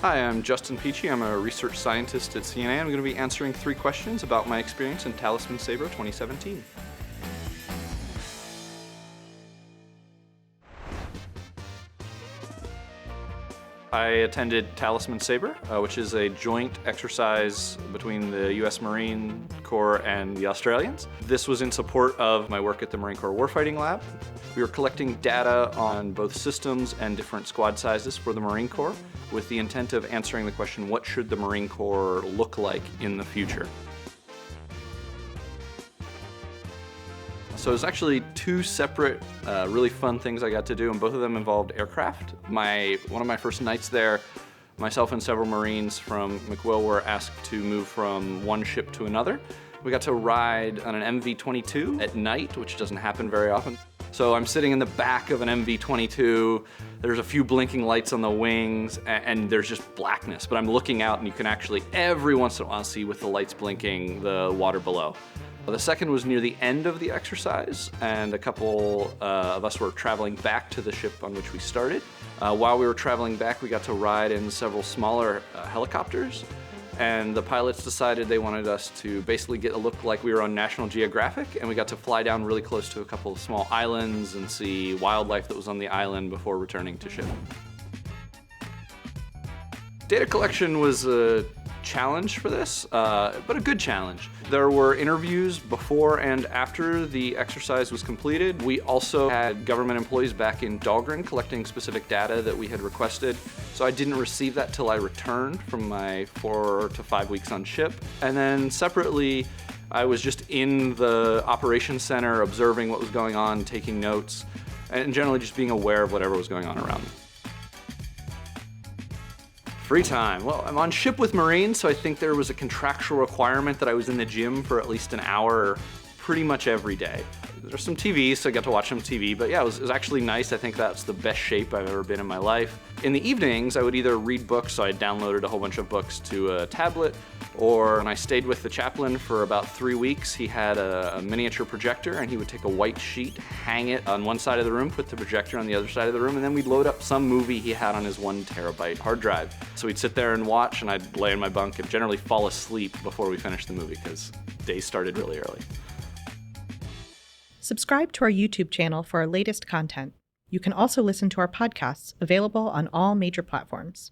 Hi, I'm Justin Peachy. I'm a research scientist at CNA. I'm going to be answering 3 questions about my experience in Talisman Sabre 2017. I attended Talisman Sabre, which is a joint exercise between the U.S. Marine Corps and the Australians. This was in support of my work at the Marine Corps Warfighting Lab. We were collecting data on both systems and different squad sizes for the Marine Corps with the intent of answering the question, what should the Marine Corps look like in the future? So it was actually 2 separate, really fun things I got to do, and both of them involved aircraft. One of my first nights there, myself and several Marines from McWill were asked to move from one ship to another. We got to ride on an MV-22 at night, which doesn't happen very often. So I'm sitting in the back of an MV-22, there's a few blinking lights on the wings, and there's just blackness, but I'm looking out and you can actually every once in a while see with the lights blinking the water below. The second was near the end of the exercise, and a couple of us were traveling back to the ship on which we started. While we were traveling back, we got to ride in several smaller helicopters, and the pilots decided they wanted us to basically get a look like we were on National Geographic, and we got to fly down really close to a couple of small islands and see wildlife that was on the island before returning to ship. Data collection was a challenge for this, but a good challenge. There were interviews before and after the exercise was completed. We also had government employees back in Dahlgren collecting specific data that we had requested. So I didn't receive that till I returned from my 4 to 5 weeks on ship. And then separately, I was just in the operations center observing what was going on, taking notes, and generally just being aware of whatever was going on around me. Free time. Well, I'm on ship with Marines, so I think there was a contractual requirement that I was in the gym for at least an hour pretty much every day. There's some TV, so I got to watch some TV, but yeah, it was actually nice. I think that's the best shape I've ever been in my life. In the evenings, I would either read books, so I downloaded a whole bunch of books to a tablet, or when I stayed with the chaplain for about 3 weeks, he had a miniature projector, and he would take a white sheet, hang it on one side of the room, put the projector on the other side of the room, and then we'd load up some movie he had on his 1 terabyte hard drive. So we'd sit there and watch, and I'd lay in my bunk and generally fall asleep before we finished the movie, because days started really early. Subscribe to our YouTube channel for our latest content. You can also listen to our podcasts, available on all major platforms.